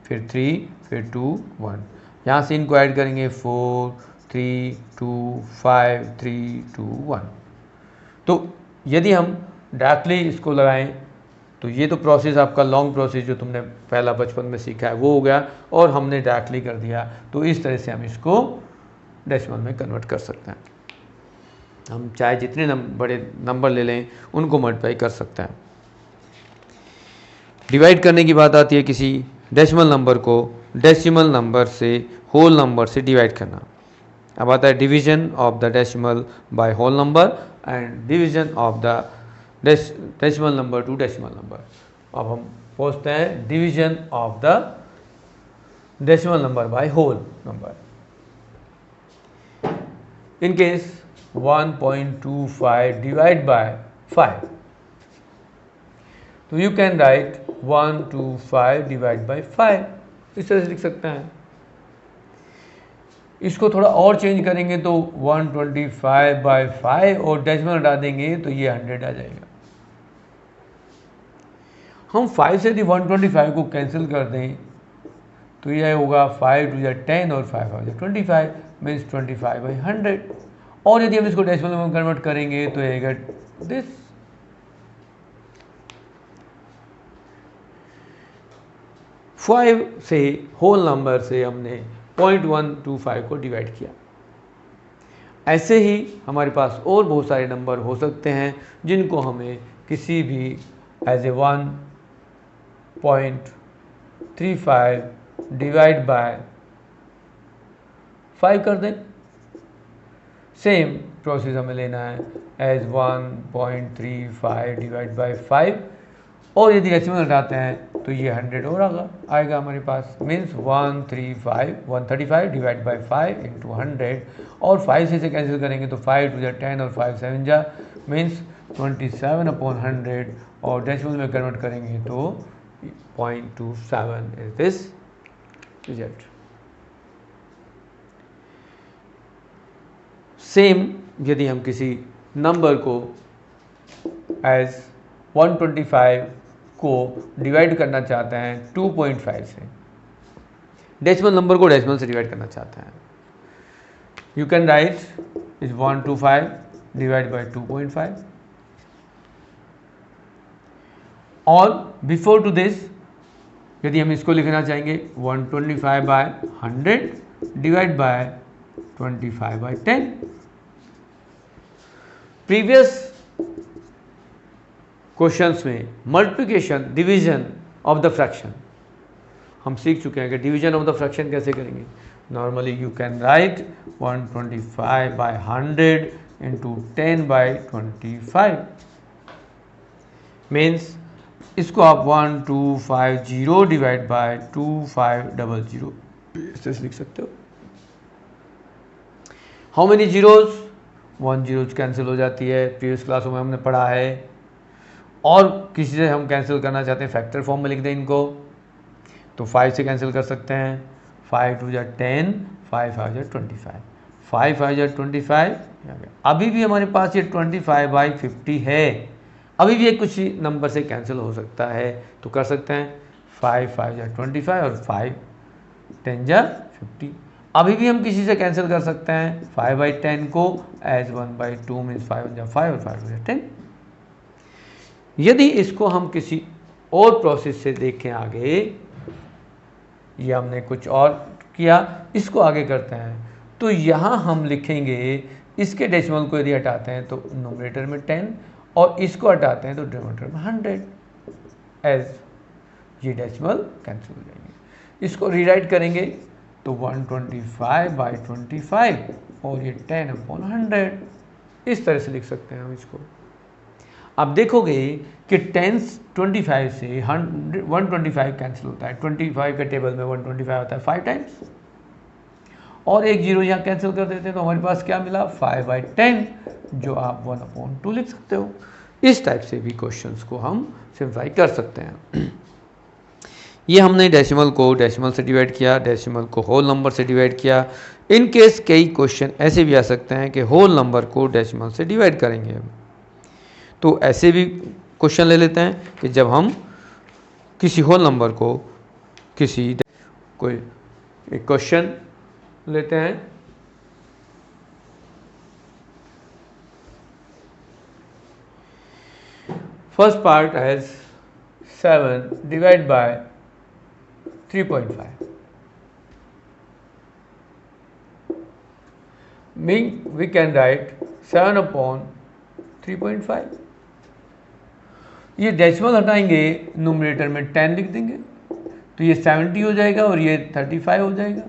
फिर 3, फिर 2, 1। यहाँ से इनको ऐड करेंगे 4, 3, 2, 5, 3, 2, 1। तो यदि हम डायरेक्टली इसको लगाएं तो ये तो प्रोसेस आपका लॉन्ग प्रोसेस जो तुमने पहला बचपन में सीखा है वो हो गया, और हमने डायरेक्टली कर दिया। तो इस तरह से हम इसको डेसिमल में कन्वर्ट कर सकते हैं। हम चाहे जितने बड़े नंबर ले लें उनको मल्टीप्लाई कर सकते हैं। डिवाइड करने की बात आती है किसी डेसिमल नंबर को डेसिमल नंबर से होल नंबर से डिवाइड करना। अब आता है division of the decimal by whole number and division of the decimal number to decimal number. अब हम पूछते हैं division of the decimal number by whole number. In case 1.25 divide by 5, तो you can write 125 divide by 5, इस तरह से लिख सकते हैं। इसको थोड़ा और चेंज करेंगे तो 125 बाय 5 और डेसिमल हटा देंगे तो ये 100 आ जाएगा। हम 5 से यदि 125 को कैंसिल कर दें तो यह होगा 5 2 10 और 5 5 25 मीन्स 25 बाई 100। और यदि हम इसको डेसिमल में कन्वर्ट करेंगे तो आएगा दिस। फाइव से होल नंबर से हमने 0.125 को डिवाइड किया। ऐसे ही हमारे पास और बहुत सारे नंबर हो सकते हैं जिनको हमें किसी भी एज ए 1.35 डिवाइड बाय 5 कर दें। सेम प्रोसेस हमें लेना है एज 1.35 डिवाइड बाय 5, और यदि डेसिमल हटाते हैं तो ये 100 और आएगा हमारे पास। मीन्स 135 डिवाइड बाय 5 इंटू 100, और 5 से इसे कैंसिल करेंगे तो 5 2 10 और 5 7 जा मीन्स 27/100, और डेसिमल में कन्वर्ट करेंगे तो 0.27 इज दिस रिजल्ट। सेम यदि हम किसी नंबर को एज 125 को डिवाइड करना चाहते हैं 2.5 से, डेसिमल नंबर को डेसिमल से डिवाइड करना चाहते हैं, you can right is 125 divide bye 2.5, और बिफोर टू दिस यदि हम इसको लिखना चाहेंगे 125 by 100 divide by 25 by 10। Previous questions में multiplication division of the fraction हम सीख चुके हैं कि डिवीजन ऑफ द फ्रैक्शन कैसे करेंगे। Normally you can write 125 by 100 into 10 by 25 means इसको आप 1250 डिवाइड बाय 2500 ऐसे लिख सकते हो। How many zeros? 1 zeros cancel हो जाती है, प्रीवियस क्लासों में हमने पढ़ा है। और किसी से हम कैंसिल करना चाहते हैं फैक्टर फॉर्म में लिख दें इनको, तो 5 से कैंसिल कर सकते हैं। 5 2 10, 5 5 25, 5 5 25। अभी भी हमारे पास ये 25 बाई 50 है, अभी भी एक कुछ नंबर से कैंसिल हो सकता है, तो कर सकते हैं 5 5 25 और 5 10 50। अभी भी हम किसी से कैंसिल कर सकते हैं 5 बाई 10 को एज 1/2 मीन्स 5 1 5 और 5 10। यदि इसको हम किसी और प्रोसेस से देखें आगे, ये हमने कुछ और किया, इसको आगे करते हैं, तो यहाँ हम लिखेंगे इसके डेसिमल को यदि हटाते हैं तो नोमिनेटर में 10 और इसको हटाते हैं तो डिनोमिनेटर में 100, एज ये डेसिमल कैंसिल हो जाएंगे। इसको रीराइट करेंगे तो 125 बाई 25 और ये 10/100, इस तरह से लिख सकते हैं हम इसको। अब देखोगे कि 25 से 125 कैंसिल होता है, 25 के टेबल में 125 होता है 5 टाइम्स, और एक जीरो यहाँ कैंसिल कर देते हैं तो हमारे पास क्या मिला 5 बाई 10, जो आप 1/2 लिख सकते हो। इस टाइप से भी क्वेश्चंस को हम सिंप्लीफाई कर सकते हैं। ये हमने डेसिमल को डेसिमल से डिवाइड किया, डेसिमल को होल नंबर से डिवाइड किया। इन केस कई क्वेश्चन ऐसे भी आ सकते हैं कि होल नंबर को डेसिमल से डिवाइड करेंगे, तो ऐसे भी क्वेश्चन ले लेते हैं कि जब हम किसी होल नंबर को किसी कोई एक क्वेश्चन लेते हैं। First part has 7 divide by 3.5 mean we can write 7 upon 3.5। ये डेसिमल हटाएंगे, न्यूमरेटर में 10 लिख देंगे तो ये 70 हो जाएगा और ये 35 हो जाएगा।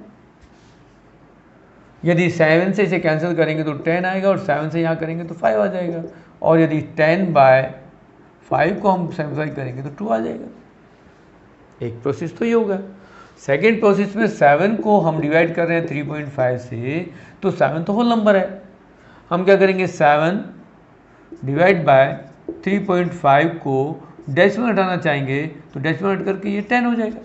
यदि 7 से इसे कैंसिल करेंगे तो 10 आएगा और 7 से यहाँ करेंगे तो 5 आ जाएगा। और यदि 10 बाय 5 को हम सिंप्लीफाई करेंगे तो 2 आ जाएगा। एक प्रोसेस तो ये होगा। सेकेंड प्रोसेस में 7 को हम डिवाइड कर रहे हैं 3.5 से, तो 7 तो होल नंबर है। हम क्या करेंगे, 7 डिवाइड बाय 3.5 को डेसिमल हटाना चाहेंगे तो डेसिमल हट करके ये 10 हो जाएगा।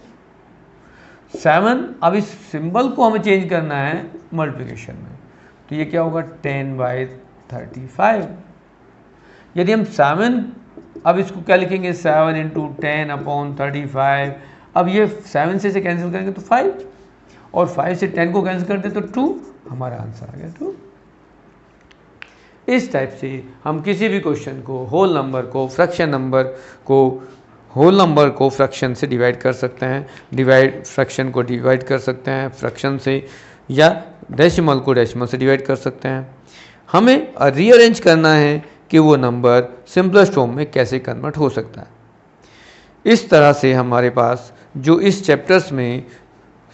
7, अब इस सिंबल को हमें चेंज करना है मल्टीप्लिकेशन में, तो ये क्या होगा 10 बाय 35। यदि हम 7, अब इसको क्या लिखेंगे 7 इंटू 10 अपॉन 35। अब ये 7 से कैंसिल करेंगे तो 5 और 5 से 10 को कैंसिल करते तो 2, हमारा आंसर आ गया 2। इस टाइप से हम किसी भी क्वेश्चन को होल नंबर को फ्रैक्शन नंबर को होल नंबर को फ्रैक्शन से डिवाइड कर सकते हैं, फ्रैक्शन को डिवाइड कर सकते हैं फ्रैक्शन से, या डेसिमल को डेसिमल से डिवाइड कर सकते हैं। हमें रीअरेंज करना है कि वो नंबर सिंपलेस्ट फॉर्म में कैसे कन्वर्ट हो सकता है। इस तरह से हमारे पास जो इस चैप्टर्स में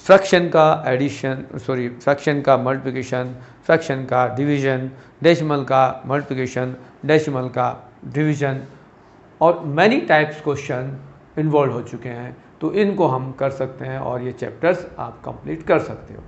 फ्रैक्शन का फ्रैक्शन का मल्टीप्लिकेशन, फ्रैक्शन का डिवीजन, डेसिमल का मल्टीप्लिकेशन, डेसिमल का डिवीजन और मैनी टाइप्स क्वेश्चन इन्वॉल्व हो चुके हैं, तो इनको हम कर सकते हैं और ये चैप्टर्स आप कंप्लीट कर सकते हो।